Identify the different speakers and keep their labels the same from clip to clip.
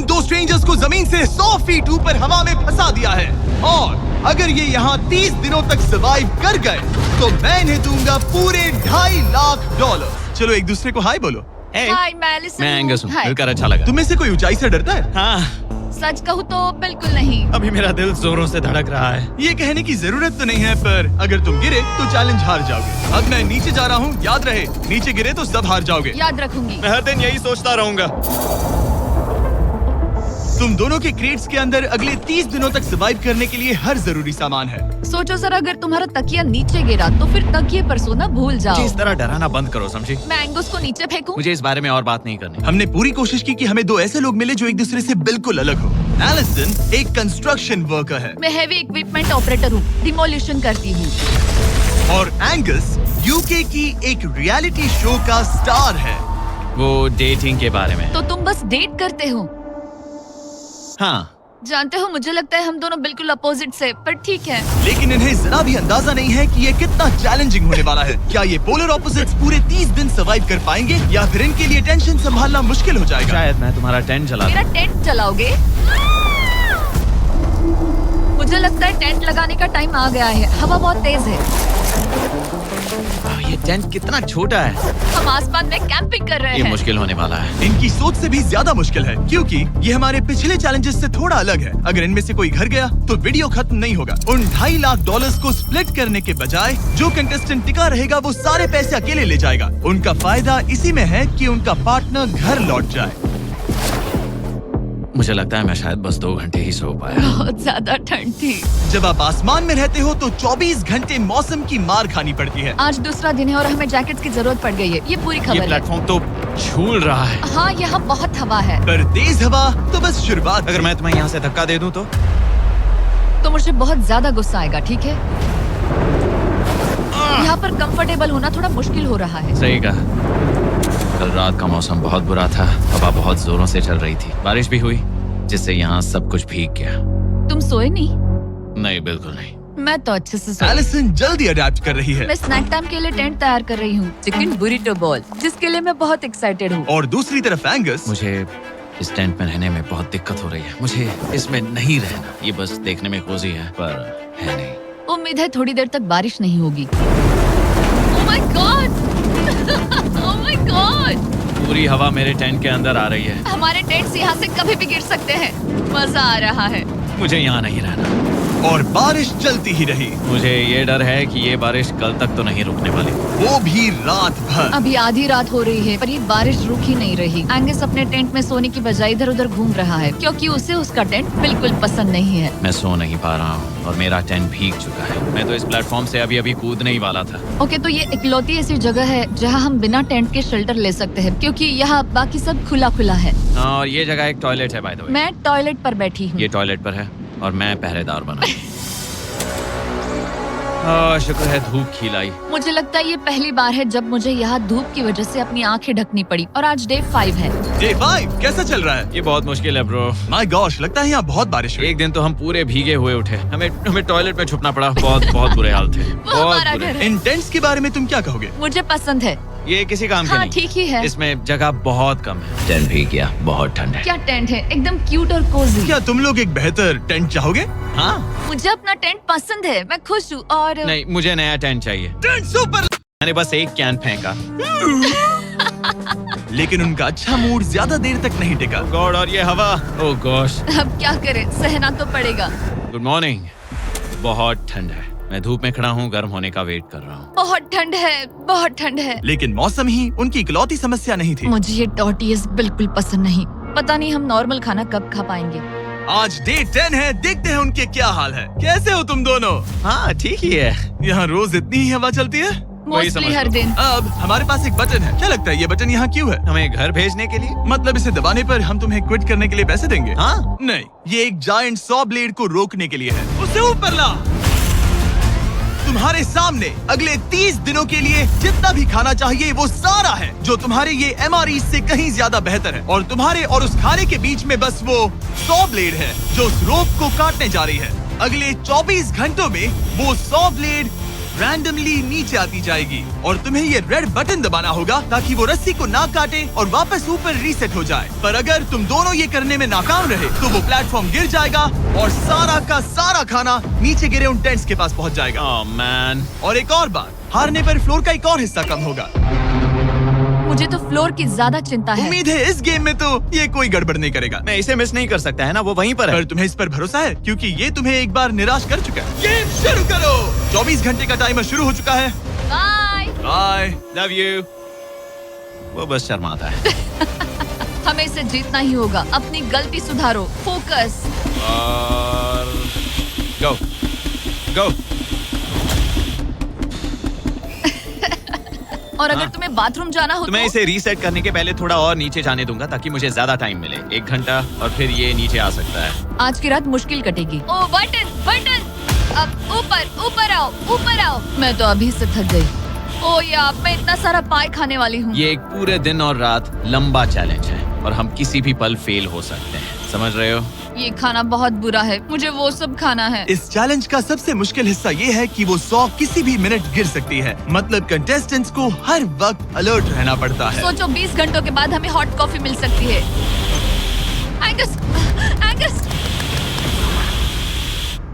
Speaker 1: दो स्ट्रेंजर्स को जमीन से 100 फीट ऊपर हवा में फंसा दिया है और अगर ये यहाँ 30 दिनों तक सर्वाइव कर गए तो मैं इन्हें दूंगा पूरे $2.5 लाख। चलो एक दूसरे को हाय बोलो।
Speaker 2: हाय, मैं एलिसन
Speaker 3: मैं एंगस हूँ,
Speaker 2: हाय।
Speaker 3: मिलकर अच्छा लगा।
Speaker 1: तुम में से कोई ऊंचाई से डरता है?
Speaker 3: हाँ,
Speaker 2: सच कहूँ तो बिल्कुल नहीं।
Speaker 3: अभी मेरा दिल जोरों से धड़क रहा है।
Speaker 1: ये कहने की जरूरत तो नहीं है, पर अगर तुम गिरे तो चैलेंज हार जाओगे। अब मैं नीचे जा रहा हूँ, याद रहे नीचे गिरे तो सब हार जाओगे।
Speaker 2: याद रखूंगी।
Speaker 3: मैं हर दिन यही सोचता रहूंगा।
Speaker 1: तुम दोनों के क्रेट्स के अंदर अगले 30 दिनों तक सर्वाइव करने के लिए हर जरूरी सामान है।
Speaker 2: सोचो सर, अगर तुम्हारा तकिया नीचे गिरा तो फिर तकिए पर सोना भूल जाओ।
Speaker 3: मुझे इस तरह डराना बंद करो, समझी?
Speaker 2: मैं एंगस को नीचे फेंकूं?
Speaker 3: मुझे इस बारे में और बात नहीं करनी।
Speaker 1: हमने पूरी कोशिश की कि हमें दो ऐसे लोग मिले जो एक दूसरे से बिल्कुल अलग हो। एलिसन एक कंस्ट्रक्शन वर्कर है
Speaker 2: मैं हेवी इक्विपमेंट ऑपरेटर हूँ, डिमोलिशन करती हूँ।
Speaker 1: और एंगस यूके की एक रियलिटी शो का स्टार है।
Speaker 3: वो डेटिंग के बारे में।
Speaker 2: तो तुम बस डेट करते हो?
Speaker 3: हाँ,
Speaker 2: जानते हो, मुझे लगता है हम दोनों बिल्कुल अपोजिट से, पर ठीक है।
Speaker 1: लेकिन इन्हें जरा भी अंदाजा नहीं है कि ये कितना चैलेंजिंग होने वाला है। क्या ये पोलर ऑपोजिट्स पूरे 30 दिन सर्वाइव कर पाएंगे या फिर इनके लिए टेंशन संभालना मुश्किल हो जाएगा?
Speaker 3: शायद मैं तुम्हारा टेंट जला
Speaker 2: मेरा टेंट जलाओगे? मुझे लगता है टेंट लगाने का टाइम आ गया है। हवा बहुत तेज है।
Speaker 3: ये टेंट कितना छोटा है।
Speaker 2: हम आसमान में कैंपिंग कर रहे
Speaker 3: ये
Speaker 2: हैं।
Speaker 3: मुश्किल होने वाला है।
Speaker 1: इनकी सोच से भी ज्यादा मुश्किल है, क्योंकि ये हमारे पिछले चैलेंजेस से थोड़ा अलग है। अगर इनमें से कोई घर गया तो वीडियो खत्म नहीं होगा। उन $2.5 लाख को स्प्लिट करने के बजाय जो कंटेस्टेंट टिका रहेगा वो सारे पैसे अकेले ले जाएगा। उनका फायदा इसी में है कि उनका पार्टनर घर लौट जाए।
Speaker 3: मुझे लगता है मैं शायद बस 2 घंटे ही सो पाया।
Speaker 2: बहुत ज्यादा ठंड थी।
Speaker 1: जब आप आसमान में रहते हो तो 24 घंटे मौसम की मार खानी पड़ती है।
Speaker 2: आज दूसरा दिन है और हमें जैकेट्स की जरूरत पड़ गई है। ये पूरी
Speaker 3: ये
Speaker 2: खबर है।
Speaker 3: प्लेटफॉर्म तो झूल रहा है।
Speaker 2: हाँ, यहाँ बहुत हवा है।
Speaker 1: पर तेज हवा तो बस शुरुआत।
Speaker 3: अगर मैं तुम्हें यहाँ से धक्का दे दूं
Speaker 2: तो मुझे बहुत ज्यादा गुस्सा आएगा, ठीक है? यहाँ पर कंफर्टेबल होना थोड़ा मुश्किल हो रहा है।
Speaker 3: सही कहा। कल रात का मौसम बहुत बुरा था। हवा बहुत जोरों से चल रही थी। बारिश भी हुई, जिससे यहाँ सब कुछ भीग गया।
Speaker 2: तुम सोए नहीं?
Speaker 3: नहीं, बिल्कुल नहीं।
Speaker 2: मैं तो अच्छे से सोई।
Speaker 1: एलिसन जल्दी अडेप्ट कर रही है
Speaker 2: मैं स्नैक टाइम के लिए टेंट तैयार कर रही हूँ, चिकन बुरिटो बॉल, जिसके लिए मैं बहुत एक्साइटेड हूँ।
Speaker 1: और दूसरी तरफ एंगस।
Speaker 3: मुझे इस टेंट में रहने में बहुत दिक्कत हो रही है। मुझे इसमें नहीं रहना। ये बस देखने में कोजी है, पर है नहीं।
Speaker 2: उम्मीद है थोड़ी देर तक बारिश नहीं होगी। Oh my God! Oh my God!
Speaker 3: पूरी हवा मेरे टेंट के अंदर आ रही है।
Speaker 2: हमारे टेंट्स यहाँ से कभी भी गिर सकते हैं। मजा आ रहा है।
Speaker 3: मुझे यहाँ नहीं रहना।
Speaker 1: और बारिश चलती ही रही।
Speaker 3: मुझे ये डर है कि ये बारिश कल तक तो नहीं रुकने वाली।
Speaker 1: वो भी रात भर।
Speaker 2: अभी आधी रात हो रही है पर ये बारिश रुक ही नहीं रही। एंगस अपने टेंट में सोने की बजाय इधर उधर घूम रहा है, क्योंकि उसे उसका टेंट बिल्कुल पसंद नहीं है।
Speaker 3: मैं सो नहीं पा रहा हूँ और मेरा टेंट भीग चुका है। मैं तो इस प्लेटफॉर्म से अभी कूदने ही वाला था।
Speaker 2: ओके, तो ये इकलौती ऐसी जगह है जहाँ हम बिना टेंट के शेल्टर ले सकते हैं, क्योंकि यहाँ बाकी सब खुला खुला है।
Speaker 3: और ये जगह एक टॉयलेट है, बाय द वे।
Speaker 2: मैं टॉयलेट पर बैठी हूँ।
Speaker 3: ये टॉयलेट पर है और मैं पहरेदार बना। शुक्र है धूप खिलाई।
Speaker 2: मुझे लगता है ये पहली बार है जब मुझे यहाँ धूप की वजह से अपनी आंखें ढकनी पड़ी। और आज डे 5 है।
Speaker 1: डे 5 कैसा चल रहा है?
Speaker 3: ये बहुत मुश्किल है ब्रो।
Speaker 1: माय गॉश, लगता है यहाँ बहुत बारिश हुई।
Speaker 3: एक दिन तो हम पूरे भीगे हुए उठे। हमें टॉयलेट में छुपना पड़ा। बहुत बुरे हाल थे।
Speaker 2: वो हमारा
Speaker 3: बुरे।
Speaker 2: घर है।
Speaker 1: इन टेंट्स के बारे में तुम क्या कहोगे?
Speaker 2: मुझे पसंद है।
Speaker 3: ये किसी काम का
Speaker 2: हाँ,
Speaker 3: नहीं।
Speaker 2: ठीक ही है।
Speaker 3: इसमें जगह बहुत कम है। टेंट भीग गया, बहुत ठंड है।
Speaker 2: क्या टेंट है, एकदम क्यूट और कोजी।
Speaker 1: क्या तुम लोग एक बेहतर टेंट चाहोगे?
Speaker 3: हाँ,
Speaker 2: मुझे अपना टेंट पसंद है, मैं खुश हूँ। और
Speaker 3: नहीं, मुझे नया टेंट चाहिए।
Speaker 1: Tent super.
Speaker 3: मैंने बस एक कैन फेंका।
Speaker 1: लेकिन उनका अच्छा मूड ज्यादा देर तक नहीं टिका।
Speaker 3: गॉड, और ये हवा। ओह गॉश।
Speaker 2: अब क्या करें, सहना तो पड़ेगा।
Speaker 3: Good morning. बहुत ठंड है। मैं धूप में खड़ा हूँ, गर्म होने का वेट कर रहा हूँ।
Speaker 2: बहुत ठंड है, बहुत ठंड है।
Speaker 1: लेकिन मौसम ही उनकी इकलौती समस्या नहीं थी।
Speaker 2: मुझे ये टॉर्टियस बिल्कुल पसंद नहीं। पता नहीं हम नॉर्मल खाना कब खा पाएंगे।
Speaker 1: आज डे 10 है, देखते हैं उनके क्या हाल है। कैसे हो तुम दोनों?
Speaker 3: हाँ, ठीक ही है।
Speaker 1: यहाँ रोज इतनी ही हवा चलती है?
Speaker 3: वही
Speaker 2: मोस्टली
Speaker 3: समझ
Speaker 2: हर
Speaker 3: लो।
Speaker 2: दिन।
Speaker 1: अब हमारे पास एक बटन है। क्या लगता है ये बटन यहाँ क्यों है?
Speaker 3: हमें घर भेजने के लिए।
Speaker 1: मतलब इसे दबाने पर हम तुम्हें क्विट करने के लिए पैसे देंगे?
Speaker 3: हाँ।
Speaker 1: नहीं, ये एक जायंट सॉ ब्लेड को रोकने के लिए है। उसे ऊपर ला। तुम्हारे सामने अगले 30 दिनों के लिए जितना भी खाना चाहिए वो सारा है, जो तुम्हारे ये MRE से कहीं ज्यादा बेहतर है। और तुम्हारे और उस खाने के बीच में बस वो सॉ ब्लेड है जो उस रोप को काटने जा रही है। अगले 24 घंटों में वो सॉ ब्लेड रैंडमली नीचे आती जाएगी और तुम्हें ये रेड बटन दबाना होगा ताकि वो रस्सी को ना काटे और वापस ऊपर रीसेट हो जाए। पर अगर तुम दोनों ये करने में नाकाम रहे तो वो प्लेटफॉर्म गिर जाएगा और सारा का सारा खाना नीचे गिरे उन टेंट्स के पास पहुंच जाएगा।
Speaker 3: Oh man.
Speaker 1: और एक और बात, हारने पर फ्लोर का एक और हिस्सा कम होगा।
Speaker 2: मुझे तो फ्लोर की ज्यादा चिंता है।
Speaker 1: उम्मीद है इस गेम में तो ये कोई गड़बड़ नहीं करेगा।
Speaker 3: मैं इसे मिस नहीं कर सकता है ना, वो वहीं पर है।
Speaker 1: पर तुम्हें इस पर भरोसा है क्योंकि ये तुम्हें एक बार निराश कर चुका है। गेम शुरू करो। 24 घंटे का टाइमर शुरू हो चुका है।
Speaker 2: बाय।
Speaker 1: बाय।
Speaker 3: Love you. वो बस शर्माता है।
Speaker 2: हमें इसे जीतना ही होगा। अपनी गलती सुधारो। फोकस।
Speaker 3: और गो गो।
Speaker 2: और अगर तुम्हें बाथरूम जाना हो
Speaker 3: तो मैं इसे रीसेट करने के पहले थोड़ा और नीचे जाने दूंगा ताकि मुझे ज्यादा टाइम मिले। 1 घंटा और फिर ये नीचे आ सकता है।
Speaker 2: आज की रात मुश्किल कटेगी। ओ बटन बटन। अब ऊपर आओ। मैं तो अभी से थक गई। ओ यार, मैं इतना सारा पाई खाने वाली हूँ।
Speaker 3: ये एक पूरे दिन और रात लंबा चैलेंज है और हम किसी भी पल फेल हो सकते हैं, समझ रहे हो?
Speaker 2: ये खाना बहुत बुरा है। मुझे वो सब खाना है।
Speaker 1: इस चैलेंज का सबसे मुश्किल हिस्सा ये है कि वो 100 किसी भी मिनट गिर सकती है। मतलब कंटेस्टेंट्स को हर वक्त अलर्ट रहना पड़ता है।
Speaker 2: सोचो 20 घंटों के बाद हमें हॉट कॉफी मिल सकती है। एंगस।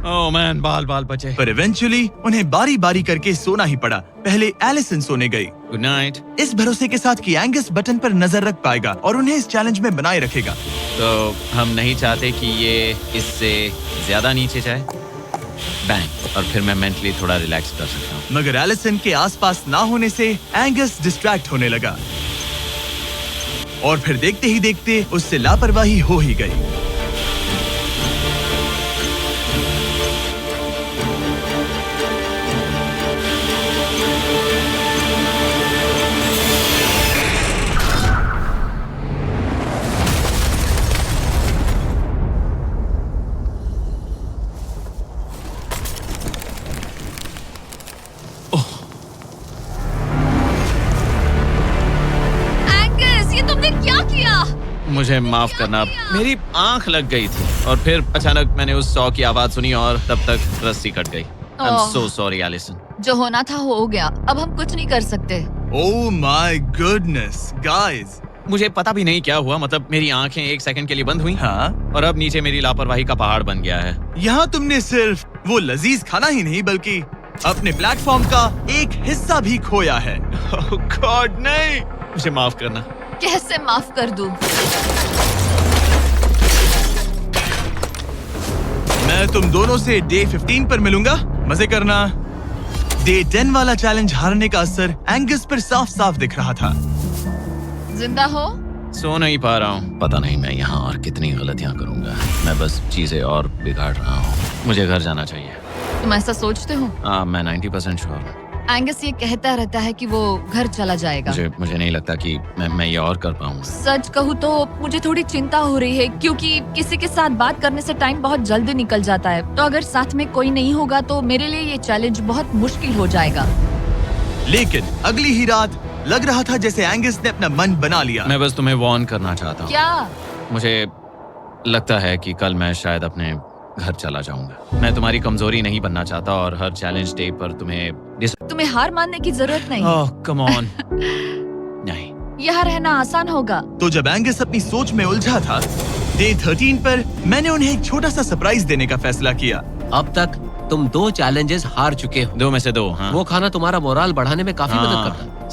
Speaker 3: ओह मैन, बाल बचे।
Speaker 1: पर इवेंचुअली उन्हें बारी बारी करके सोना ही पड़ा। पहले एलिसन सोने गई,
Speaker 3: गुड नाइट।
Speaker 1: इस भरोसे के साथ कि एंगस बटन पर नजर रख पाएगा और उन्हें इस चैलेंज में बनाए रखेगा।
Speaker 3: तो हम नहीं चाहते कि ये इससे ज्यादा नीचे जाए। बैंग। और फिर मैं मेंटली थोड़ा रिलैक्स कर सकता हूँ।
Speaker 1: मगर एलिसन के आसपास ना होने से एंगस डिस्ट्रैक्ट होने लगा और फिर देखते ही देखते उससे लापरवाही हो ही गई।
Speaker 3: मुझे माफ करना, मेरी आंख लग गई थी और फिर अचानक मैंने उस 100 की आवाज सुनी और तब तक रस्सी कट गई। I'm so sorry, Allison.
Speaker 2: जो होना था हो गया। अब हम कुछ नहीं कर सकते।
Speaker 1: Oh my goodness, guys.
Speaker 3: मुझे पता भी नहीं क्या हुआ, मतलब मेरी आंखें 1 सेकंड के लिए बंद हुई।
Speaker 1: हाँ?
Speaker 3: और अब नीचे मेरी लापरवाही का पहाड़ बन गया है।
Speaker 1: यहाँ तुमने सिर्फ वो लजीज खाना ही नहीं बल्कि अपने प्लेटफॉर्म का एक हिस्सा भी खोया है।
Speaker 3: Oh God, नहीं। मुझे माफ करना।
Speaker 2: कैसे माफ कर दूं?
Speaker 1: मैं तुम दोनों से डे 15 पर मिलूंगा। मजे करना। डे 10 वाला चैलेंज हारने का असर एंगस पर साफ साफ दिख रहा था।
Speaker 2: जिंदा हो?
Speaker 3: सो नहीं पा रहा हूँ। पता नहीं मैं यहाँ और कितनी गलतियाँ करूँगा। मैं बस चीजें और बिगाड़ रहा हूँ। मुझे घर जाना चाहिए।
Speaker 2: तुम ऐसा सोचते हो?
Speaker 3: हाँ, मैं 90% श्योर हूँ।
Speaker 2: एंगस ये कहता रहता है कि वो घर चला जाएगा।
Speaker 3: मुझे नहीं लगता कि मैं ये और कर पाऊंगा।
Speaker 2: सच कहूँ तो मुझे थोड़ी चिंता हो रही है क्योंकि किसी के साथ बात करने से टाइम बहुत जल्दी निकल जाता है। तो अगर साथ में कोई नहीं होगा तो मेरे लिए ये चैलेंज बहुत मुश्किल हो जाएगा।
Speaker 1: लेकिन अगली ही रात लग रहा था जैसे एंगस ने अपना मन बना लिया।
Speaker 3: मैं बस तुम्हें वार्न करना चाहता हूँ।
Speaker 2: क्या?
Speaker 3: मुझे लगता है कि कल मैं शायद अपने घर चला जाऊंगा। मैं तुम्हारी कमजोरी नहीं बनना चाहता और हर चैलेंज डे पर तुम्हें
Speaker 2: हार मानने की जरूरत नहीं।
Speaker 3: ओह कम ऑन। नहीं,
Speaker 2: यहाँ रहना आसान होगा।
Speaker 1: तो जब एंगस अपनी सोच में उलझा था, डे 13 पर मैंने उन्हें एक छोटा सा सरप्राइज देने का फैसला किया।
Speaker 4: अब तक तुम 2 चैलेंजेस हार चुके हो।
Speaker 3: 2 में से 2। हाँ।
Speaker 4: वो खाना तुम्हारा मोराल बढ़ाने में काफी मदद करता है।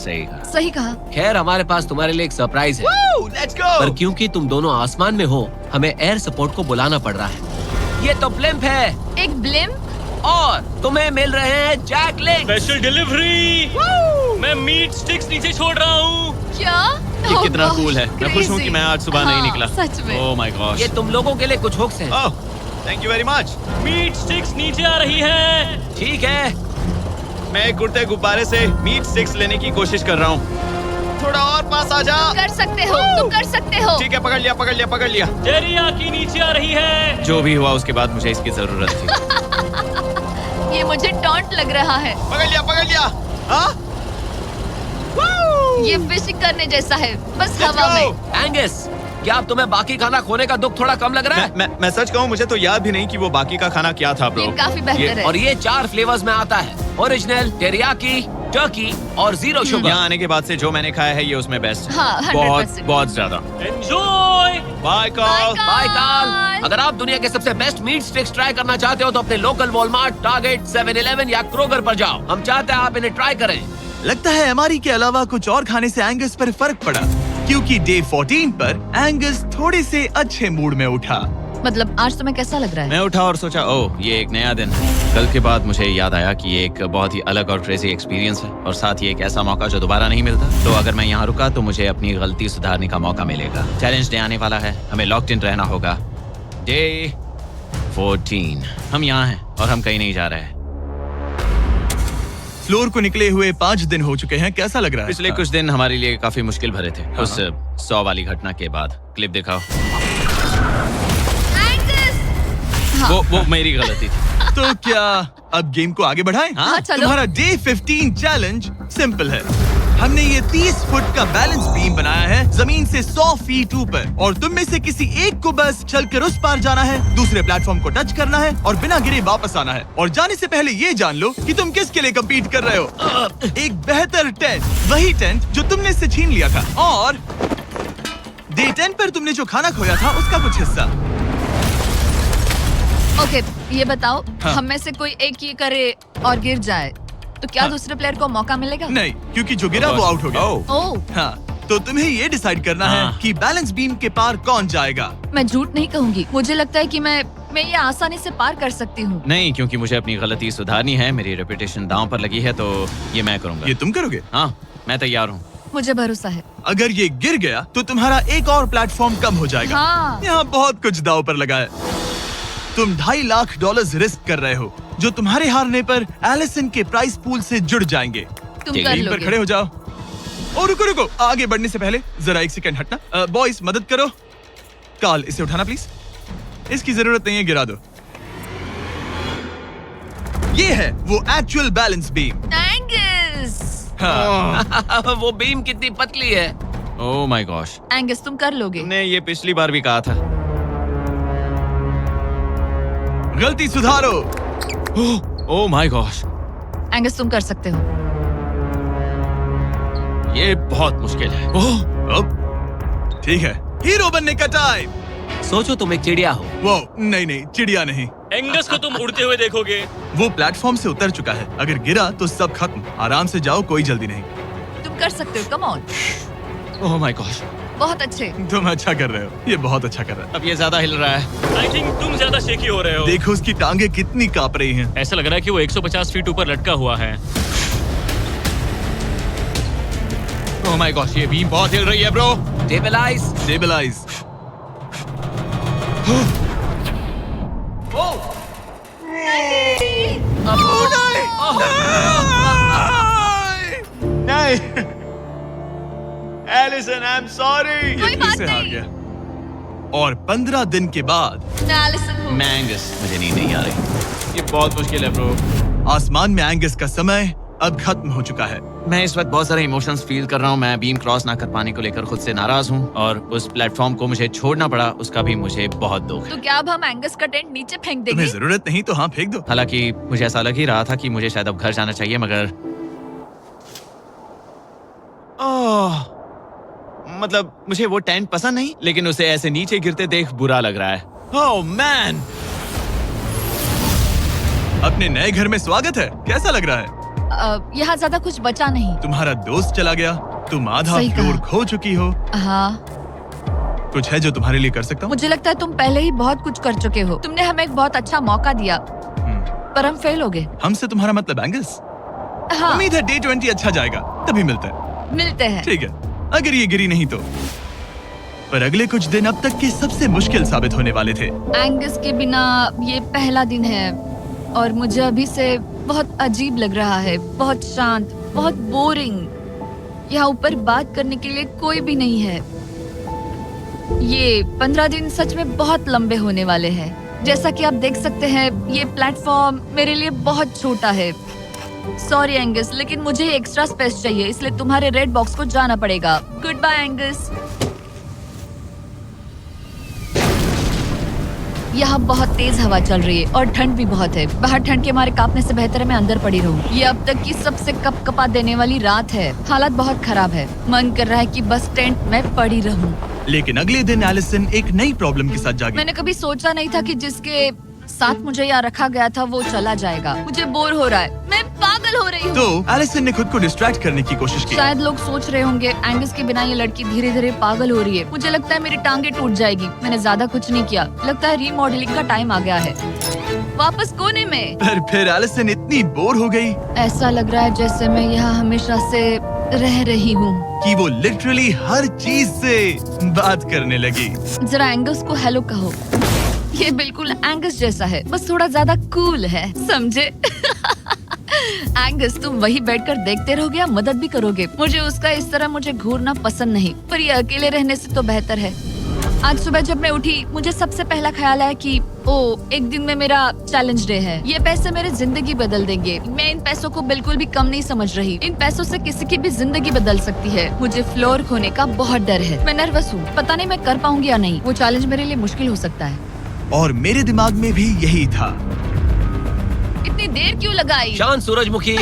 Speaker 3: सही कहा।
Speaker 4: खैर, हमारे पास तुम्हारे लिए एक सरप्राइज है।
Speaker 1: Let's go!
Speaker 4: पर क्योंकि तुम दोनों आसमान में हो, हमें एयर सपोर्ट को बुलाना पड़ रहा है। ये तो ब्लिम्प है।
Speaker 2: एक ब्लिम्प?
Speaker 4: और तुम्हें मिल रहे हैं जैक लिंक्स।
Speaker 5: Special delivery. मैं मीट स्टिक्स नीचे छोड़ रहा हूँ।
Speaker 2: क्या?
Speaker 3: ये कितना कूल है। मैं खुश हूँ कि मैं आज सुबह नहीं निकला।
Speaker 2: सच में।
Speaker 3: Oh my god.
Speaker 4: ये तुम लोगों के लिए कुछ हुक्स हैं।
Speaker 3: Oh, thank you very much.
Speaker 5: Meat sticks नीचे आ रही है।
Speaker 4: ठीक है।
Speaker 3: मैं एक उड़ते गुब्बारे से मीट स्टिक्स लेने की कोशिश कर रहा हूँ। थोड़ा और पास आ जा।
Speaker 2: कर सकते हो, तुम कर सकते हो।
Speaker 3: ठीक है, पकड़ लिया।
Speaker 5: टेरियाकी नीचे आ रही है।
Speaker 3: जो भी हुआ उसके बाद मुझे इसकी जरूरत थी।
Speaker 2: ये मुझे टॉन्ट लग रहा है।
Speaker 3: पकड़ लिया। हाँ?
Speaker 2: ये फिशिंग करने जैसा है, बस
Speaker 3: Let's
Speaker 2: हवा
Speaker 3: go!
Speaker 2: में।
Speaker 4: एंगस, क्या अब तुम्हें बाकी खाना खोने का दुख थोड़ा कम लग रहा है?
Speaker 3: मैं सच कहूँ, मुझे तो याद भी नहीं कि वो बाकी का खाना क्या था ब्रो।
Speaker 2: ये काफी बेहतर है।
Speaker 4: और ये 4 फ्लेवर्स में आता है, ओरिजिनल, टेरियाकी, टर्की और 0 शुगर।
Speaker 3: यहाँ आने के बाद से जो मैंने खाया है ये उसमें बेस्ट है।
Speaker 2: हाँ, 100%।
Speaker 3: बहुत बहुत ज्यादा।
Speaker 5: Enjoy.
Speaker 3: Bye Karl.
Speaker 4: Bye Karl. अगर आप दुनिया के सबसे बेस्ट मीट स्टिक्स ट्राई करना चाहते हो तो अपने लोकल वॉलमार्ट, टारगेट, 7-Eleven या क्रोगर पर जाओ। हम चाहते हैं आप इन्हें ट्राई करें।
Speaker 1: लगता है एमआरई के अलावा कुछ और खाने से एंगस पर फर्क पड़ा, क्योंकि डे 14 पर एंगस थोड़े से अच्छे मूड में उठा।
Speaker 2: मतलब आज तुम्हें कैसा लग रहा है?
Speaker 3: मैं उठा और सोचा, ओह ये एक नया दिन है। कल के बाद मुझे याद आया कि ये एक बहुत ही अलग और क्रेजी एक्सपीरियंस है और साथ ही एक ऐसा मौका जो दोबारा नहीं मिलता। तो अगर मैं यहाँ रुका तो मुझे अपनी गलती सुधारने का मौका मिलेगा। चैलेंज डे आने वाला है, हमें लॉक्ड इन रहना होगा। डे 14 हम यहाँ हैं और हम कहीं नहीं जा रहे हैं।
Speaker 1: फ्लोर को निकले हुए 5 दिन हो चुके हैं, कैसा लग रहा है?
Speaker 3: पिछले कुछ दिन हमारे लिए काफी मुश्किल भरे थे। उस 100 वाली घटना के बाद। क्लिप दिखाओ। वो मेरी गलती थी।
Speaker 1: तो क्या अब गेम को आगे बढ़ाएं?
Speaker 2: हाँ, चलो।
Speaker 1: तुम्हारा डे 15 चैलेंज सिंपल है। हमने ये 30 फुट का बैलेंस बीम बनाया है जमीन से 100 फीट ऊपर, और तुम में से किसी एक को बस चलकर उस पार जाना है, दूसरे प्लेटफॉर्म को टच करना है और बिना गिरे वापस आना है। और जाने से पहले ये जान लो कि तुम किसके लिए कम्पीट कर रहे हो। एक बेहतर टेंट, वही टेंट जो तुमने इससे छीन लिया था, और डे 10 पर तुमने जो खाना खोया था उसका कुछ हिस्सा।
Speaker 2: ओके, ये बताओ,
Speaker 1: हाँ।
Speaker 2: हम में से कोई एक ये करे और गिर जाए तो क्या
Speaker 1: हाँ।
Speaker 2: दूसरे प्लेयर को मौका मिलेगा?
Speaker 1: नहीं, क्योंकि जो गिरा वो आउट हो गया।
Speaker 3: ओह,
Speaker 2: ओह,
Speaker 1: हाँ, तो तुम्हें ये डिसाइड करना है
Speaker 3: हाँ।
Speaker 1: कि बैलेंस बीम के पार कौन जाएगा।
Speaker 2: मैं झूठ नहीं कहूंगी, मुझे लगता है कि मैं ये आसानी से पार कर सकती हूँ।
Speaker 3: नहीं, क्योंकि मुझे अपनी गलती सुधारनी है। मेरी रेपुटेशन दांव पर लगी है, तो ये मैं करूंगा।
Speaker 1: ये तुम करोगे?
Speaker 3: हाँ, मैं तैयार हूँ।
Speaker 2: मुझे भरोसा है।
Speaker 1: अगर ये गिर गया तो तुम्हारा एक और प्लेटफॉर्म कम हो जाएगा।
Speaker 2: हाँ।
Speaker 1: यहाँ बहुत कुछ दाव पर लगा है। तुम $2.5 लाख रिस्क कर रहे हो, जो तुम्हारे हारने पर एलिसन के प्राइस पूल से जुड़ जाएंगे।
Speaker 2: तुम
Speaker 3: ठीक
Speaker 2: कर
Speaker 3: है,
Speaker 1: टीम पर
Speaker 2: लोगे।
Speaker 1: खड़े हो जाओ। और रुको, आगे बढ़ने से पहले जरा 1 सेकंड हटना। बॉयज मदद करो। कार्ल, इसे उठाना प्लीज। इसकी जरूरत नहीं है, गिरा दो। ये है वो एक्चुअल बैलेंस बीम।
Speaker 2: एंगस,
Speaker 1: हाँ।
Speaker 4: वो बीम कितनी पतली है।
Speaker 3: ओह माय गॉश,
Speaker 2: एंगस तुम कर लोगे।
Speaker 3: तुमने ये पिछली बार भी कहा था।
Speaker 1: गलती सुधारो।
Speaker 3: ओह माय गॉश,
Speaker 2: एंगस तुम कर सकते हो।
Speaker 3: ये बहुत मुश्किल है।
Speaker 1: अब ठीक है, हीरो बनने का टाइम।
Speaker 4: सोचो तुम एक चिड़िया हो।
Speaker 1: वो नहीं, चिड़िया नहीं।
Speaker 5: एंगस को तुम उड़ते हुए देखोगे।
Speaker 1: वो प्लेटफॉर्म से उतर चुका है। अगर गिरा तो सब खत्म। आराम से जाओ, कोई जल्दी नहीं।
Speaker 2: तुम कर सकते हो, come on.
Speaker 3: Oh my gosh,
Speaker 2: बहुत अच्छे।
Speaker 1: तुम अच्छा कर रहे हो, ये बहुत अच्छा कर रहा है।
Speaker 3: अब ये ज्यादा हिल रहा है।
Speaker 5: आई थिंक तुम ज्यादा शेकी हो रहे हो।
Speaker 1: देखो उसकी टांगे कितनी कांप रही हैं।
Speaker 5: ऐसा लग रहा है कि वो 150 फीट ऊपर लटका हुआ है।
Speaker 3: ओह माय गॉश, ये बीम बहुत हिल रही है ब्रो।
Speaker 4: स्टेबलाइज।
Speaker 1: स्टेबलाइज। नहीं, एलिसन, आई एम सॉरी।
Speaker 2: कोई बात
Speaker 1: फिर से हार
Speaker 2: नहीं।
Speaker 1: गया। और 15 दिन के बाद
Speaker 2: मैं एलिसन हूँ।
Speaker 3: मैं एंगस, मुझे नींद नहीं आ रही। ये बहुत मुश्किल है ब्रो।
Speaker 1: आसमान में एंगस का समय अब खत्म हो चुका है।
Speaker 3: मैं इस वक्त बहुत सारे इमोशंस फील कर रहा हूँ। मैं बीम क्रॉस ना कर पाने को लेकर खुद से नाराज हूँ, और उस प्लेटफॉर्म को मुझे छोड़ना पड़ा, उसका भी मुझे बहुत दुख है।
Speaker 2: तो क्या अब हम एंगस का टेंट नीचे फेंक
Speaker 1: तुम्हें
Speaker 2: देंगे?
Speaker 1: जरूरत नहीं तो हाँ फेंक दो।
Speaker 3: हालांकि मुझे ऐसा लग ही रहा था कि मुझे शायद अब घर जाना चाहिए, मगर मतलब मुझे वो टेंट पसंद नहीं, लेकिन उसे ऐसे नीचे गिरते देख बुरा लग रहा है। ओह मैन,
Speaker 1: अपने नए घर में स्वागत है। कैसा लग रहा है?
Speaker 2: यहाँ ज्यादा कुछ बचा नहीं।
Speaker 1: तुम्हारा दोस्त चला गया, तुम आधा
Speaker 2: सही
Speaker 1: फ्लोर
Speaker 2: कहा।
Speaker 1: खो चुकी हो।
Speaker 2: हाँ,
Speaker 1: कुछ है जो तुम्हारे लिए कर सकता हूँ?
Speaker 2: मुझे लगता है तुम पहले ही बहुत कुछ कर चुके हो। तुमने हमें एक बहुत अच्छा मौका दिया, पर हम फेल हो गए।
Speaker 1: हमसे तुम्हारा मतलब एंगस?
Speaker 2: हाँ,
Speaker 1: उम्मीद है डे 20 अच्छा जाएगा, तभी मिलते हैं।
Speaker 2: मिलते हैं।
Speaker 1: ठीक है, अगर ये गिरी नहीं तो। पर अगले कुछ दिन अब तक के सबसे मुश्किल साबित होने वाले थे।
Speaker 2: एंगस के बिना ये पहला दिन है, और मुझे अभी से बहुत अजीब लग रहा है। बहुत शांत, बहुत बोरिंग। यहाँ ऊपर बात करने के लिए कोई भी नहीं है। ये 15 दिन सच में बहुत लंबे होने वाले हैं। जैसा कि आप देख सकते हैं, ये प्लेटफॉर्म मेरे लिए बहुत छोटा है। सॉरी एंगस, लेकिन मुझे एक्स्ट्रा स्पेस चाहिए, इसलिए तुम्हारे रेड बॉक्स को जाना पड़ेगा। Good bye Angus. यहाँ बहुत तेज हवा चल रही है और ठंड भी बहुत है। बाहर ठंड के मारे कांपने से बेहतर है मैं अंदर पड़ी रहूं। ये अब तक की सबसे कपकपा देने वाली रात है। हालात बहुत खराब है। मन कर रहा है कि बस टेंट में पड़ी रहूं।
Speaker 1: लेकिन अगले दिन एलिसन एक नई प्रॉब्लम के साथ जागी।
Speaker 2: मैंने कभी सोचा नहीं था कि जिसके साथ मुझे यहाँ रखा गया था वो चला जाएगा। मुझे बोर हो रहा है, मैं पागल हो रही हूँ।
Speaker 1: तो एलिसन ने खुद को डिस्ट्रैक्ट करने की कोशिश की।
Speaker 2: शायद लोग सोच रहे होंगे एंगस के बिना ये लड़की धीरे धीरे पागल हो रही है। मुझे लगता है मेरी टांगे टूट जाएगी। मैंने ज्यादा कुछ नहीं किया। लगता है रीमॉडलिंग का टाइम आ गया है। वापस कोने में।
Speaker 1: पर फिर एलिसन इतनी बोर हो गई
Speaker 2: ऐसा लग रहा है जैसे मैं यहाँ हमेशा से रह रही हूँ।
Speaker 1: कि वो लिटरली हर चीज से बात करने लगी।
Speaker 2: जरा एंगस को हेलो कहो। ये बिल्कुल एंगस जैसा है, बस थोड़ा ज्यादा कूल है, समझे? एंगस, तुम वही बैठकर देखते रहोगे या मदद भी करोगे? मुझे उसका इस तरह मुझे घूरना पसंद नहीं, पर ये अकेले रहने से तो बेहतर है। आज सुबह जब मैं उठी मुझे सबसे पहला ख्याल आया कि एक दिन में मेरा चैलेंज डे है। ये पैसे मेरी जिंदगी बदल देंगे। मैं इन पैसों को बिल्कुल भी कम नहीं समझ रही। इन पैसों से किसी की भी जिंदगी बदल सकती है। मुझे फ्लोर खोने का बहुत डर है। मैं नर्वस हूँ, पता नहीं मैं कर पाऊंगी या नहीं। वो चैलेंज मेरे लिए मुश्किल हो सकता है।
Speaker 1: और मेरे दिमाग में भी यही था।
Speaker 2: इतनी देर क्यों लगाई?
Speaker 4: शांत सूरजमुखी।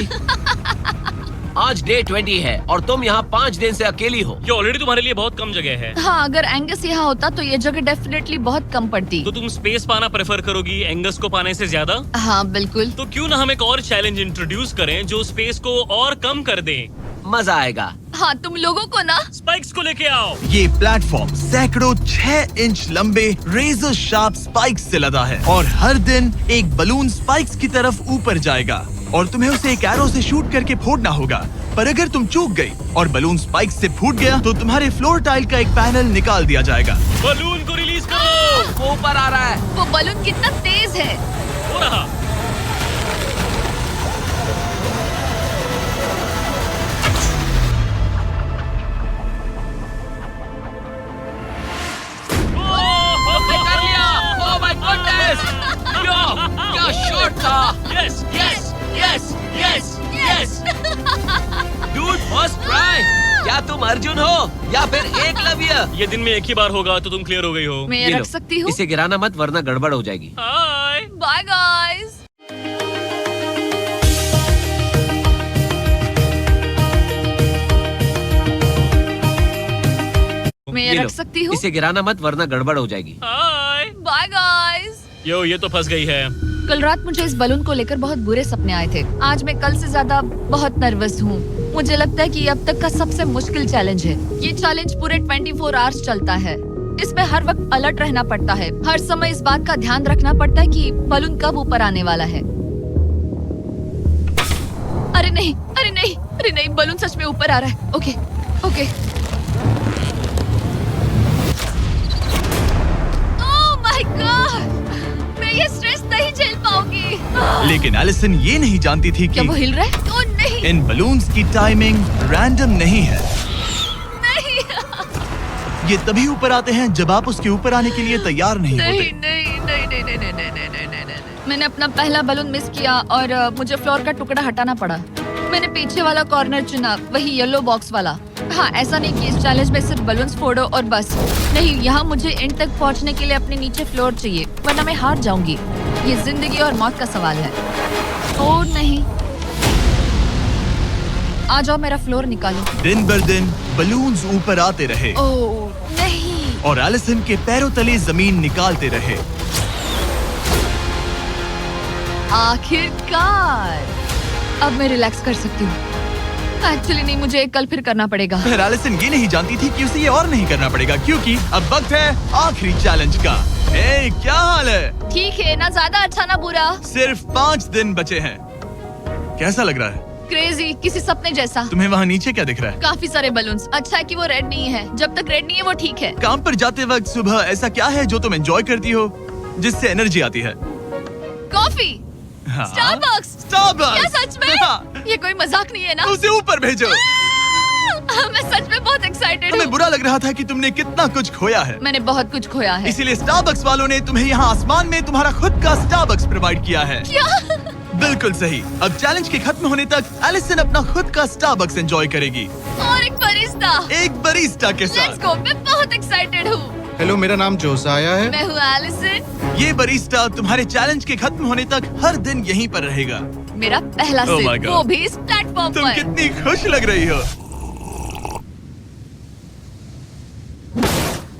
Speaker 4: आज डे 20 है और तुम यहाँ 5 दिन से अकेली हो।
Speaker 5: ये ऑलरेडी तुम्हारे लिए बहुत कम जगह है।
Speaker 2: हाँ, अगर एंगस यहाँ होता तो ये जगह डेफिनेटली बहुत कम पड़ती।
Speaker 5: तो तुम स्पेस पाना प्रेफर करोगी एंगस को पाने से ज्यादा?
Speaker 2: हाँ बिल्कुल।
Speaker 5: तो क्यों ना हम एक और चैलेंज इंट्रोड्यूस करें जो स्पेस को और कम कर दे।
Speaker 4: मजा आएगा।
Speaker 2: हाँ, तुम लोगों को ना
Speaker 5: स्पाइक्स को लेके आओ।
Speaker 1: ये प्लेटफॉर्म सैकड़ों 6 इंच लंबे रेजर शार्प स्पाइक्स से लदा है और हर दिन एक बलून स्पाइक्स की तरफ ऊपर जाएगा और तुम्हें उसे एक एरो से शूट करके फोड़ना होगा। पर अगर तुम चूक गई और बलून स्पाइक्स से फूट गया तो तुम्हारे फ्लोर टाइल का एक पैनल निकाल दिया जाएगा।
Speaker 5: बलून को रिलीज करो।
Speaker 4: वो ऊपर आ रहा है।
Speaker 2: वो बलून कितना तेज है।
Speaker 5: हो रहा।
Speaker 4: कर लिया। Oh my goodness. क्या शॉट था।
Speaker 5: Yes yes yes yes yes.
Speaker 4: Dude, first try. क्या तुम अर्जुन हो या फिर एकलव्य?
Speaker 5: ये दिन में एक ही बार होगा तो तुम क्लियर हो गई हो।
Speaker 2: मैं ये
Speaker 4: ये
Speaker 2: रख
Speaker 4: लो,
Speaker 2: सकती हूँ?
Speaker 4: इसे गिराना मत वरना गड़बड़ हो जाएगी।
Speaker 5: हाय।
Speaker 2: Bye guys. मैं ये
Speaker 4: ये
Speaker 2: रख
Speaker 4: लो,
Speaker 2: सकती हूँ?
Speaker 4: इसे गिराना मत वरना गड़बड़ हो जाएगी।
Speaker 5: हाय।
Speaker 2: Bye guys.
Speaker 5: यो, ये तो फंस गई है।
Speaker 2: कल रात मुझे इस बलून को लेकर बहुत बुरे सपने आए थे। आज मैं कल से ज्यादा बहुत नर्वस हूँ। मुझे लगता है कि ये अब तक का सबसे मुश्किल चैलेंज है। ये चैलेंज पूरे 24 आवर्स चलता है। इसमें हर वक्त अलर्ट रहना पड़ता है। हर समय इस बात का ध्यान रखना पड़ता है कि बलून कब ऊपर आने वाला है। अरे नहीं, अरे नहीं, अरे नहीं, बलून सच में ऊपर आ रहा है। Okay, okay. Oh my God, मैं ये स्ट्रेस नहीं झेल पाऊंगी।
Speaker 1: लेकिन एलिसन ये नहीं जानती थी
Speaker 2: क्या
Speaker 1: कि
Speaker 2: वो हिल रहा है? ओह नहीं,
Speaker 1: इन बलून्स की टाइमिंग रैंडम नहीं है।
Speaker 2: नहीं,
Speaker 1: ये तभी ऊपर आते हैं जब आप उसके ऊपर आने के लिए तैयार नहीं
Speaker 2: नहीं,
Speaker 1: होते।
Speaker 2: नहीं, नहीं, नहीं, नहीं, नहीं, नहीं, नहीं, नहीं, नहीं, नहीं। मैंने अपना पहला बलून मिस किया और मुझे फ्लोर का टुकड़ा हटाना पड़ा। मैंने पीछे वाला कॉर्नर चुना, वही येलो बॉक्स वाला। हाँ, ऐसा नहीं कि इस चैलेंज में सिर्फ बलून्स फोड़ो और बस। नहीं, यहाँ मुझे एंड तक पहुँचने के लिए अपने नीचे फ्लोर चाहिए, वरना मैं हार जाऊंगी। ये जिंदगी और मौत का सवाल है। ओह नहीं, आ जाओ, मेरा फ्लोर निकालो।
Speaker 1: दिन बर दिन बलून्स ऊपर आते रहे
Speaker 2: ओह नहीं,
Speaker 1: और एलिसन के पैरों तले जमीन निकालते रहे।
Speaker 2: आखिरकार अब मैं रिलैक्स कर सकती हूँ। एक्चुअली नहीं, मुझे कल फिर करना पड़ेगा।
Speaker 1: फिर एलिसन ये नहीं जानती थी कि उसे ये और नहीं करना पड़ेगा क्योंकि अब वक्त है आखिरी चैलेंज का। ए, क्या हाल है?
Speaker 2: ठीक है, ना ज्यादा अच्छा ना बुरा।
Speaker 1: सिर्फ 5 दिन बचे हैं। कैसा लग रहा है?
Speaker 2: क्रेजी, किसी सपने जैसा।
Speaker 1: तुम्हें वहाँ नीचे क्या दिख रहा है?
Speaker 2: काफी सारे बलून्स। अच्छा है कि वो रेड नहीं है। जब तक रेड नहीं है वो ठीक है।
Speaker 1: काम पर जाते वक्त सुबह ऐसा क्या है जो तुम एंजॉय करती हो, जिससे एनर्जी आती है?
Speaker 2: कॉफी।
Speaker 1: हाँ?
Speaker 2: स्टारबक्स।
Speaker 1: स्टारबक्स।
Speaker 2: क्या सच में?
Speaker 1: हाँ।
Speaker 2: ये कोई मजाक नहीं है ना?
Speaker 1: उसे ऊपर भेजो।
Speaker 2: मैं सच में बहुत एक्साइटेड
Speaker 1: हमें
Speaker 2: हूँ।
Speaker 1: बुरा लग रहा था कि तुमने कितना कुछ खोया है,
Speaker 2: मैंने बहुत कुछ खोया है।
Speaker 1: इसीलिए स्टारबक्स वालों ने तुम्हें यहाँ आसमान में तुम्हारा खुद का स्टारबक्स प्रोवाइड किया है।
Speaker 2: क्या?
Speaker 1: बिल्कुल सही। अब चैलेंज के खत्म होने तक एलिसन अपना खुद का स्टारबक्स एंजॉय करेगी,
Speaker 2: और एक बरिस्ता।
Speaker 1: एक बरिस्टा के
Speaker 2: लेट्स
Speaker 1: साथ।
Speaker 2: गो, मैं बहुत एक्साइटेड हूँ।
Speaker 6: हेलो, मेरा नाम जोसाया है।
Speaker 2: मैं हूँ एलिसन।
Speaker 1: ये बरिस्टा तुम्हारे चैलेंज के खत्म होने तक हर दिन यहीं पर रहेगा।
Speaker 2: मेरा पहला
Speaker 1: Oh my
Speaker 2: सिप,
Speaker 1: God.
Speaker 2: वो भी इस प्लेटफॉर्म
Speaker 1: तुम
Speaker 2: पर।
Speaker 1: कितनी खुश लग रही हो।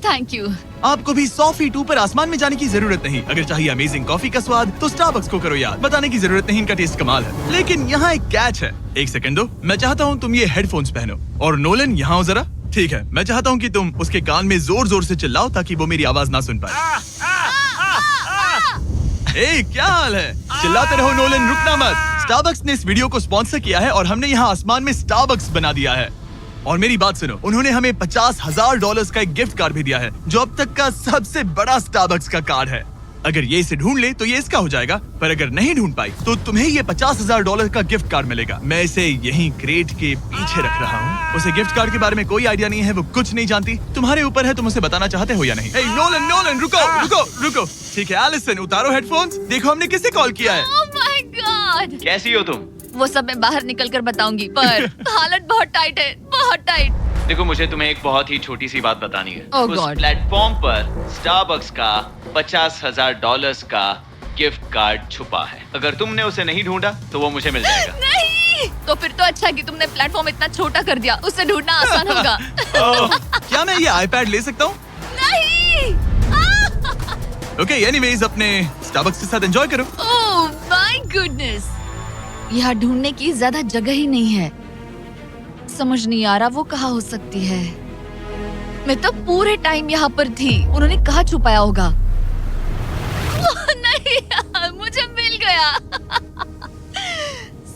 Speaker 2: Thank you.
Speaker 1: आपको भी 100 फीट ऊपर आसमान में जाने की जरूरत नहीं। अगर चाहिए अमेजिंग कॉफी का स्वाद तो स्टारबक्स को करो याद। बताने की जरूरत नहीं, इनका टेस्ट कमाल है। लेकिन यहाँ एक कैच है। एक सेकंड दो, मैं चाहता हूँ तुम ये हेडफोन्स पहनो। और नोलन यहाँ आओ जरा। ठीक है, मैं चाहता हूँ कि तुम उसके कान में जोर जोर से चिल्लाओ ताकि वो मेरी आवाज ना सुन पाए। ए, क्या हाल है? चिल्लाते रहो नोलन, रुकना मत। स्टारबक्स ने इस वीडियो को स्पॉन्सर किया है और हमने यहाँ आसमान में स्टारबक्स बना दिया है। और मेरी बात सुनो, उन्होंने हमें $50,000 का एक गिफ्ट कार्ड भी दिया है, जो अब तक का सबसे बड़ा स्टारबक्स का कार्ड है। अगर ये इसे ढूंढ ले तो ये इसका हो जाएगा, पर अगर नहीं ढूंढ पाई तो तुम्हें ये $50,000 का गिफ्ट कार्ड मिलेगा। मैं इसे यहीं क्रेट के पीछे रख रहा हूँ। उसे गिफ्ट कार्ड के बारे में कोई आइडिया नहीं है, वो कुछ नहीं जानती। तुम्हारे ऊपर है, तुम उसे बताना चाहते हो या नहीं। ए, नोलन नोलन, रुको रुको रुको। ठीक है एलिसन, उतारो हेडफोन्स। देखो हमने किसे कॉल किया है।
Speaker 2: ओह माय गॉड।
Speaker 3: कैसी हो तुम?
Speaker 2: वो सब मैं बाहर निकल कर बताऊंगी, पर हालत बहुत टाइट है, बहुत टाइट।
Speaker 3: देखो, मुझे तुम्हें एक बहुत ही छोटी सी बात बतानी है।
Speaker 2: Oh
Speaker 3: उस
Speaker 2: God.
Speaker 3: प्लेटफॉर्म पर स्टारबक्स का $50,000 का गिफ्ट कार्ड छुपा है। अगर तुमने उसे नहीं ढूंढा तो वो मुझे मिल जाएगा।
Speaker 2: नहीं, तो फिर तो अच्छा कि तुमने प्लेटफॉर्म इतना छोटा कर दिया, उससे ढूंढना आसान होगा।
Speaker 1: क्या मैं ये आईपैड ले सकता हूँ?
Speaker 2: नहीं।
Speaker 1: ओके, एनीवेज अपने स्टारबक्स के साथ एंजॉय करो।
Speaker 2: ओह माय गुडनेस, यहाँ ढूंढने की ज्यादा जगह ही नहीं है। समझ नहीं आ रहा वो कहाँ हो सकती है। मैं तो पूरे टाइम यहाँ पर थी, उन्होंने कहाँ छुपाया होगा। ओह, नहीं, मुझे मिल गया।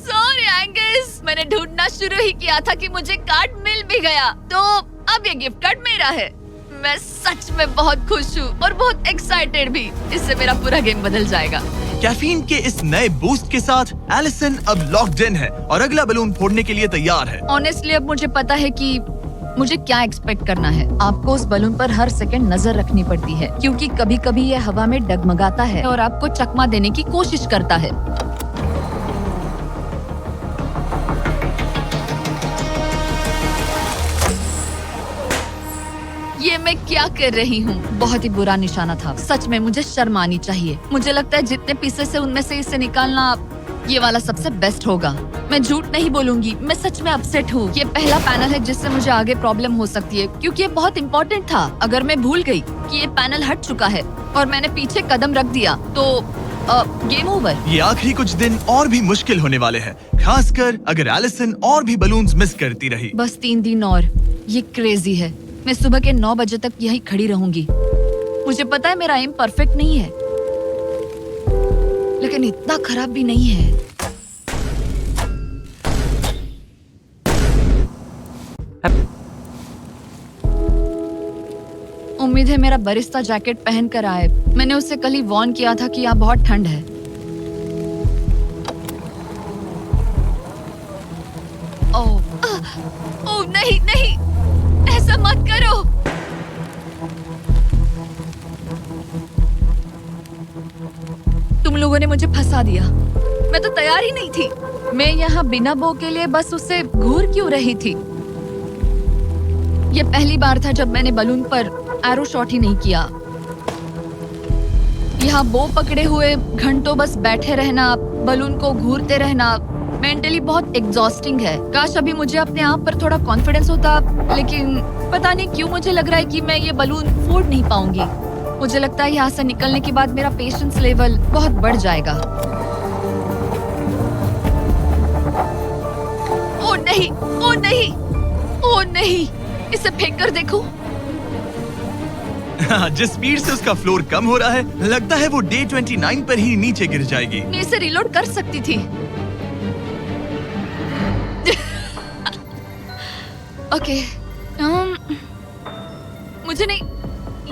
Speaker 2: सॉरी एंगस, मैंने ढूंढना शुरू ही किया था कि मुझे कार्ड मिल भी गया, तो अब ये गिफ्ट कार्ड मेरा है। मैं सच में बहुत खुश हूँ और बहुत एक्साइटेड भी। इससे मेरा पूरा गेम बदल जाएगा।
Speaker 1: कैफीन के इस नए बूस्ट के साथ एलिसन अब लॉक्ड इन है और अगला बलून फोड़ने के लिए तैयार है।
Speaker 2: ऑनेस्टली अब मुझे पता है कि मुझे क्या एक्सपेक्ट करना है। आपको उस बलून पर हर सेकंड नजर रखनी पड़ती है, क्योंकि कभी कभी यह हवा में डगमगाता है और आपको चकमा देने की कोशिश करता है। ये मैं क्या कर रही हूँ? बहुत ही बुरा निशाना था। सच में मुझे शर्म आनी चाहिए। मुझे लगता है जितने पीसेस है उनमें से इसे निकालना ये वाला सबसे बेस्ट होगा। मैं झूठ नहीं बोलूंगी, मैं सच में अपसेट हूँ। ये पहला पैनल है जिससे मुझे आगे प्रॉब्लम हो सकती है, क्योंकि ये बहुत इम्पोर्टेंट था। अगर मैं भूल गई कि ये पैनल हट चुका है और मैंने पीछे कदम रख दिया तो गेम ओवर।
Speaker 1: ये आखिरी कुछ दिन और भी मुश्किल होने वाले हैं, खासकर अगर एलिसन और भी बलून्स मिस करती रही।
Speaker 2: बस 3 दिन और। ये क्रेजी है। मैं सुबह के 9 बजे तक यहीं खड़ी रहूंगी। मुझे पता है मेरा एम परफेक्ट नहीं है, लेकिन इतना खराब भी नहीं है। उम्मीद है मेरा बरिस्ता जैकेट पहन कर आए। मैंने उससे कल ही वॉर्न किया था कि यहाँ बहुत ठंड है। ओह नहीं नहीं, ऐसा मत करो। तुम लोगों ने मुझे फंसा दिया। मैं तो तैयार ही नहीं थी। मैं यहाँ बिना बो के लिए बस उसे घूर क्यों रही थी? ये पहली बार था जब मैंने बलून पर एरो शॉट ही नहीं किया। यहाँ बो पकड़े हुए घंटों बस बैठे रहना, बलून को घूरते रहना मेंटली बहुत एग्जॉस्टिंग है। काश अभी मुझे अपने आप पर थोड़ा कॉन्फिडेंस होता, लेकिन पता नहीं क्यों मुझे लग रहा है कि मैं ये बलून फोड़ नहीं पाऊंगी। मुझे लगता है यहाँ से निकलने के बाद मेरा पेशेंस लेवल बहुत बढ़ जाएगा। ओह नहीं, ओह नहीं, ओह नहीं, इसे फेंक कर देखो।
Speaker 1: जिस स्पीड से उसका फ्लोर कम हो रहा है, लगता है वो डे 29 पर ही नीचे गिर जाएगी।
Speaker 2: मैं इसे रिलोड कर सकती थी। ओके, मुझे नहीं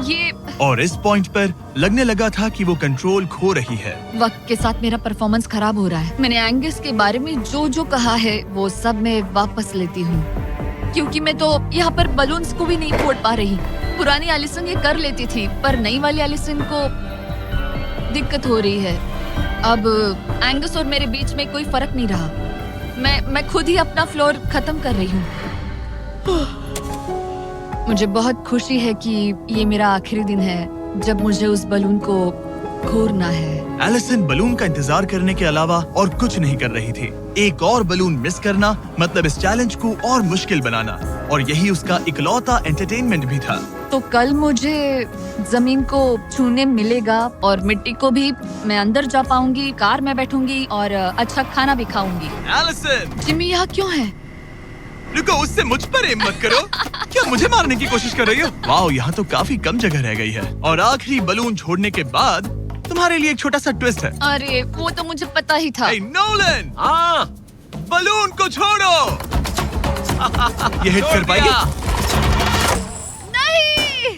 Speaker 2: ये।
Speaker 1: और इस पॉइंट पर लगने लगा था कि वो कंट्रोल खो रही है।
Speaker 2: वक्त के साथ मेरा परफॉर्मेंस खराब हो रहा है। मैंने एंगस के बारे में जो जो कहा है वो सब मैं वापस लेती हूँ, क्योंकि मैं तो यहाँ पर बलून्स को भी नहीं फोड़ पा रही। पुरानी एलिसन ये कर लेती थी, पर नई वाली एलिसन को दिक्कत हो रही है। अब एंगस और मेरे बीच में कोई फर्क नहीं रहा। मैं खुद ही अपना फ्लोर खत्म कर रही हूँ। मुझे बहुत खुशी है कि ये मेरा आखिरी दिन है जब मुझे उस बलून को घूरना है।
Speaker 1: एलिसन बलून का इंतजार करने के अलावा और कुछ नहीं कर रही थी। एक और बलून मिस करना मतलब इस चैलेंज को और मुश्किल बनाना, और यही उसका इकलौता एंटरटेनमेंट भी था।
Speaker 2: तो कल मुझे जमीन को छूने मिलेगा और मिट्टी को भी। मैं अंदर जा पाऊंगी, कार में बैठूंगी और अच्छा खाना भी खाऊंगी।
Speaker 1: एलिसन,
Speaker 2: जिमी यहाँ क्यों है?
Speaker 1: रुको, उससे मुझ पर एम मत करो। क्या मुझे मारने की कोशिश कर रही हो? वाओ, यहाँ तो काफी कम जगह रह गई है। और आखिरी बलून छोड़ने के बाद तुम्हारे लिए एक छोटा सा ट्विस्ट है।
Speaker 2: अरे वो तो मुझे पता ही था।
Speaker 1: हे नोलन,
Speaker 4: हाँ,
Speaker 1: बलून को छोड़ो। ये हिट कर पाएगी?
Speaker 2: नहीं,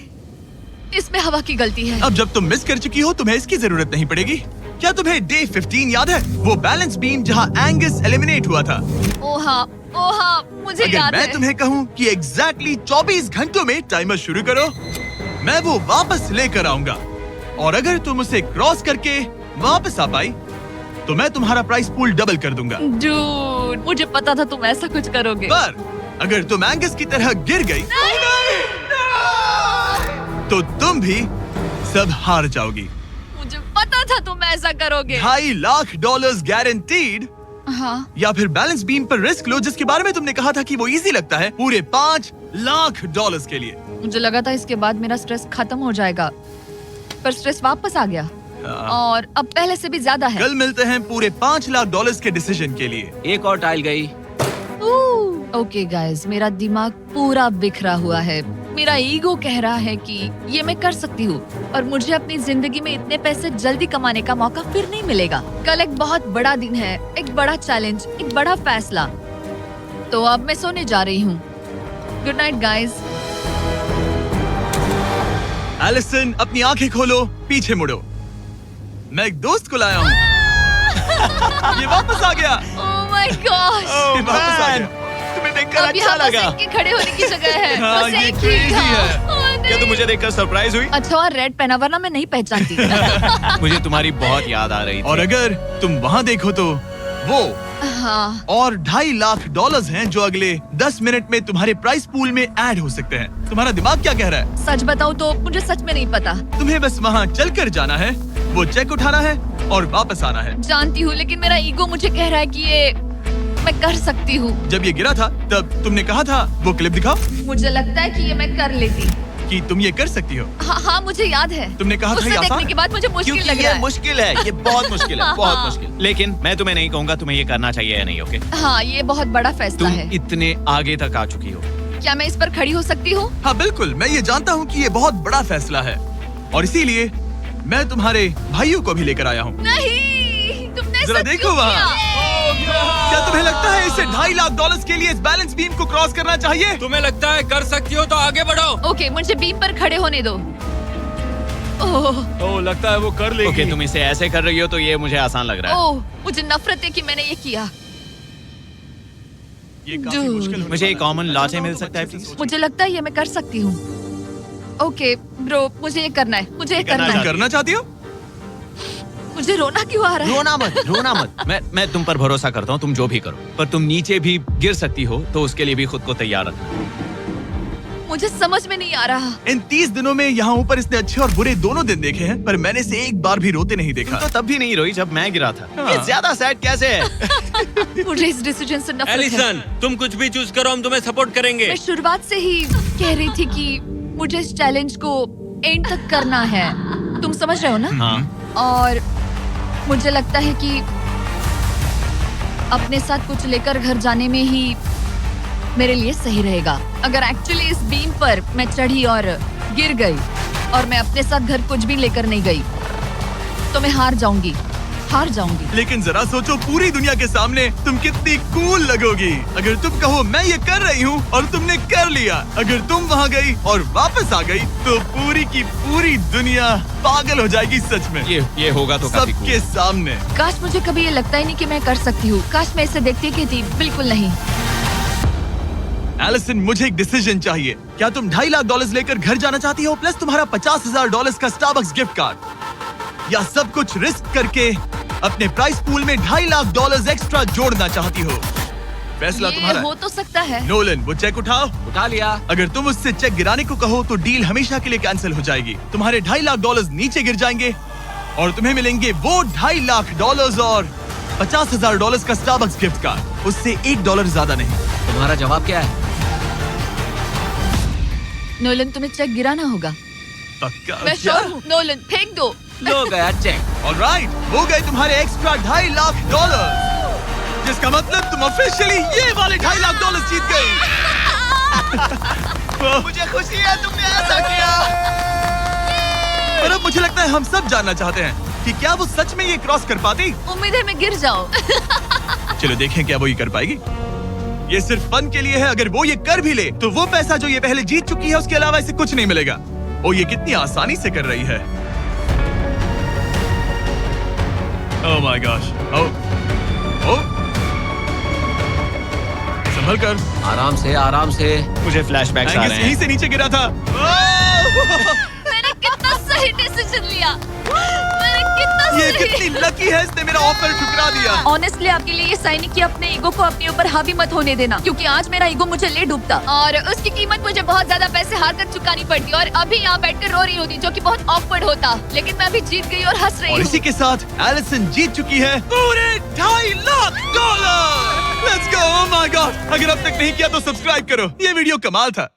Speaker 2: इसमें हवा की गलती है।
Speaker 1: अब जब तुम मिस कर चुकी हो तुम्हें इसकी जरूरत नहीं पड़ेगी। क्या तुम्हें डे 15 याद है? वो बैलेंस बीम जहाँ एंगस एलिमिनेट हुआ था।
Speaker 2: ओह हाँ, मुझे
Speaker 1: अगर
Speaker 2: याद
Speaker 1: मैं
Speaker 2: है।
Speaker 1: तुम्हें कहूँ कि एग्जैक्टली 24 घंटों में टाइमर शुरू करो, मैं वो वापस लेकर आऊंगा। और अगर तुम उसे क्रॉस करके वापस आ पाई तो मैं तुम्हारा प्राइस पूल डबल कर दूंगा।
Speaker 2: डूड, मुझे पता था तुम ऐसा कुछ करोगे।
Speaker 1: पर अगर तुम एंगस की तरह गिर गई तो तुम भी सब हार जाओगी।
Speaker 2: मुझे पता था तुम ऐसा करोगे।
Speaker 1: $2.5 लाख गारंटीड,
Speaker 2: हाँ,
Speaker 1: या फिर बैलेंस बीम पर रिस्क लो जिसके बारे में तुमने कहा था कि वो इजी लगता है, पूरे $5 लाख के लिए।
Speaker 2: मुझे लगा था इसके बाद मेरा स्ट्रेस खत्म हो जाएगा, पर स्ट्रेस वापस आ गया और अब पहले से भी ज्यादा है।
Speaker 1: कल मिलते हैं पूरे $5 लाख के डिसीजन के लिए।
Speaker 4: एक और टाइल गई।
Speaker 2: ओके गाइस, मेरा दिमाग पूरा बिखरा हुआ है। मेरा ईगो कह रहा है कि ये मैं कर सकती हूँ और मुझे अपनी जिंदगी में इतने पैसे जल्दी कमाने का मौका फिर नहीं मिलेगा। कल एक बहुत बड़ा दिन है, एक बड़ा चैलेंज, एक बड़ा फैसला। तो अब मैं सोने जा रही हूँ। Good night guys.
Speaker 1: एलिसन, अपनी आंखें खोलो, पीछे मुड़ो। मैं एक दोस्त को लाया हूँ। ये वापस आ गया।
Speaker 2: ओह माय गॉश,
Speaker 1: ये वापस आ गया। तुम्हें देखकर
Speaker 2: अब
Speaker 1: अच्छा
Speaker 2: यहाँ बस
Speaker 1: लगा।
Speaker 2: इनके खड़े होने की जगह है।
Speaker 1: हाँ,
Speaker 2: बस
Speaker 1: ये
Speaker 2: एक ही
Speaker 1: crazy
Speaker 2: था।
Speaker 1: है।
Speaker 2: ओह,
Speaker 3: क्या
Speaker 2: नहीं।
Speaker 3: तुम मुझे देखकर सरप्राइज हुई?
Speaker 2: अच्छा और रेड पहना, वरना मैं नहीं पहचानती।
Speaker 3: मुझे तुम्हारी बहुत याद आ रही थी।
Speaker 1: और अगर तुम वहाँ देखो तो वो
Speaker 2: हाँ,
Speaker 1: और $2.5 लाख हैं जो अगले 10 मिनट में तुम्हारे प्राइस पूल में ऐड हो सकते हैं। तुम्हारा दिमाग क्या कह रहा है?
Speaker 2: सच बताऊँ तो मुझे सच में नहीं पता।
Speaker 1: तुम्हें बस वहाँ चलकर जाना है, वो चेक उठाना है और वापस आना है।
Speaker 2: जानती हूँ, लेकिन मेरा ईगो मुझे कह रहा है कि ये मैं कर सकती हूँ।
Speaker 1: जब ये गिरा था तब तुमने कहा था, वो क्लिप दिखाओ,
Speaker 2: मुझे लगता है कि ये मैं कर लेती।
Speaker 1: कि तुम ये कर सकती हो।
Speaker 2: हाँ, मुझे याद है।
Speaker 1: तुमने कहा था
Speaker 2: उसे
Speaker 1: ये आसान
Speaker 2: देखने
Speaker 1: है?
Speaker 2: के बाद मुझे मुश्किल
Speaker 3: क्योंकि
Speaker 2: लग
Speaker 3: ये
Speaker 2: रहा है।
Speaker 3: मुश्किल है, ये बहुत मुश्किल है, बहुत
Speaker 2: हाँ।
Speaker 3: मुश्किल। लेकिन मैं तुम्हें नहीं कहूंगा तुम्हें ये करना चाहिए या नहीं, ओके?
Speaker 2: हाँ, ये बहुत बड़ा फैसला
Speaker 3: तुम
Speaker 2: है।
Speaker 3: इतने आगे तक आ चुकी हो।
Speaker 2: क्या मैं इस पर खड़ी हो सकती हूँ?
Speaker 1: हाँ बिल्कुल, मैं ये जानता हूँ कि ये बहुत बड़ा फैसला है और इसीलिए मैं तुम्हारे भाइयों को भी लेकर आया हूँ।
Speaker 2: नहीं, तुमने
Speaker 1: जरा
Speaker 2: ऐसा
Speaker 1: देखो
Speaker 2: क्यों
Speaker 1: वहाँ।
Speaker 2: किया?
Speaker 1: क्या तुम्हें लगता है इसे $2.5 लाख के लिए इस बैलेंस बीम को क्रॉस करना चाहिए?
Speaker 5: तुम्हें लगता है कर सकती हो तो आगे बढ़ो।
Speaker 2: ओके, मुझे बीम पर खड़े होने दो। ओह,
Speaker 5: तो लगता है वो कर लेगी।
Speaker 3: ओके, तुम इसे ऐसे कर रही हो तो ये मुझे आसान लग रहा है।
Speaker 2: ओह, मुझे नफरत है कि मैंने ये किया।
Speaker 1: ये काफी
Speaker 2: Dude.
Speaker 1: मुश्किल होने
Speaker 3: मुझे एक
Speaker 1: वाला है।
Speaker 3: कॉमन लॉटे मिल सकता है प्लीज?
Speaker 2: मुझे लगता है ये मैं कर सकती हूँ। ओके ब्रो, मुझे ये करना है, मुझे ये करना
Speaker 3: करना
Speaker 2: है।
Speaker 1: तुम करना चाहती हो?
Speaker 2: मुझे रोना क्यों आ रहा है?
Speaker 3: रोना मत, रोना मत। मैं तुम पर भरोसा करता हूँ, तुम जो भी करो, पर तुम नीचे भी गिर सकती हो तो उसके लिए भी खुद को तैयार रखना।
Speaker 2: मुझे समझ में नहीं आ रहा।
Speaker 1: इन 30 दिनों में यहाँ ऊपर इसने अच्छे और बुरे दोनों दिन देखे हैं, पर मैंने इसे एक बार भी रोते नहीं देखा।
Speaker 3: तो तब भी नहीं रोई जब मैं गिरा था।
Speaker 1: हाँ।
Speaker 3: ये ज्यादा सैड कैसे है?
Speaker 2: मुझे इस डिसीजन से नफरत है।
Speaker 5: एलिसन, तुम कुछ भी चूज करो, हम तुम्हें सपोर्ट करेंगे।
Speaker 2: मैं शुरुआत से ही कह रही थी कि मुझे इस चैलेंज को एंड तक करना है। तुम समझ रहे हो ना?
Speaker 3: हाँ।
Speaker 2: और मुझे लगता है कि अपने साथ कुछ लेकर घर जाने में ही मेरे लिए सही रहेगा। अगर एक्चुअली इस बीम पर मैं चढ़ी और गिर गई और मैं अपने साथ घर कुछ भी लेकर नहीं गई तो मैं हार जाऊंगी।
Speaker 1: लेकिन जरा सोचो, पूरी दुनिया के सामने तुम कितनी कूल लगोगी अगर तुम कहो मैं ये कर रही हूँ और तुमने कर लिया। अगर तुम वहाँ गई और वापस आ गई तो पूरी की पूरी दुनिया पागल हो जाएगी सच में।
Speaker 3: ये होगा तो काफी
Speaker 1: सबके सामने।
Speaker 2: काश मुझे कभी ये लगता ही नहीं कि मैं कर सकती हूँ। काश मैं इसे देखती कहती बिल्कुल नहीं।
Speaker 1: एलिसन, मुझे एक डिसीजन चाहिए। क्या तुम $2.5 लाख लेकर घर जाना चाहती हो प्लस तुम्हारा $50,000 का स्टारबक्स गिफ्ट कार्ड, या सब कुछ रिस्क करके अपने प्राइस पूल में $2.5 लाख एक्स्ट्रा जोड़ना चाहती हो? फैसला
Speaker 2: ये
Speaker 1: तुम्हारा
Speaker 2: हो
Speaker 1: है।
Speaker 2: तो सकता है।
Speaker 1: नोलन, वो चेक उठाओ।
Speaker 4: उठा लिया।
Speaker 1: अगर तुम उससे चेक गिराने को कहो तो डील हमेशा के लिए कैंसिल हो जाएगी। तुम्हारे $2.5 लाख नीचे गिर जाएंगे और तुम्हें मिलेंगे वो $2.5 लाख और $50,000 का स्टारबक्स गिफ्ट कार्ड। उससे $1 ज्यादा नहीं।
Speaker 4: तुम्हारा जवाब क्या है?
Speaker 2: नोलन, तुम्हें चेक गिराना होगा।
Speaker 1: पक्का?
Speaker 2: मैं श्योर हूँ। नोलन, फेंक दो।
Speaker 4: लो गया चेक।
Speaker 1: ऑलराइट, हो गए तुम्हारे एक्स्ट्रा $2.5 लाख, जिसका मतलब तुम ऑफिशियली ये वाले $2.5 लाख जीत गई। मुझे खुशी है तुमने ऐसा किया। पर अब मुझे लगता है हम सब जानना चाहते हैं कि क्या वो सच में ये क्रॉस कर पाती?
Speaker 2: उम्मीद है मैं गिर जाऊं।
Speaker 1: चलो देखें क्या वो ये कर पाएगी। ये सिर्फ फन के लिए है। अगर वो ये कर भी ले तो वो पैसा जो ये पहले जीत चुकी है उसके अलावा इसे कुछ नहीं मिलेगा। ओ, ये कितनी आसानी से कर रही है। Oh my gosh. ओ संभल कर।
Speaker 4: आराम से, आराम से।
Speaker 3: मुझे फ्लैशबैक्स आ
Speaker 1: एंगस
Speaker 3: रहे
Speaker 1: यहीं
Speaker 3: हैं।
Speaker 1: से नीचे गिरा था। ओह!
Speaker 2: मैंने कितना सही डिसीजन लिया। मैंने कितना
Speaker 1: ये
Speaker 2: सही।
Speaker 1: कितनी लकी है, इसने मेरा ऑफर ठुकरा दिया।
Speaker 2: ऑनेस्टली आपके लिए ये साइन कि अपने ईगो को अपने ऊपर हावी मत होने देना, क्योंकि आज मेरा ईगो मुझे ले डूबता और उसकी कीमत मुझे बहुत ज्यादा पैसे हार कर चुकानी पड़ती और अभी यहाँ बैठकर रो रही होती, जो कि बहुत ऑकवर्ड होता। लेकिन मैं अभी जीत गई और हंस रही
Speaker 1: और
Speaker 2: हूँ।
Speaker 1: इसी के साथ एलिसन जीत चुकी है पूरे $2.5 lakh. Let's go. Oh my God, अगर अब तक नहीं किया तो सब्सक्राइब करो। ये वीडियो कमाल था।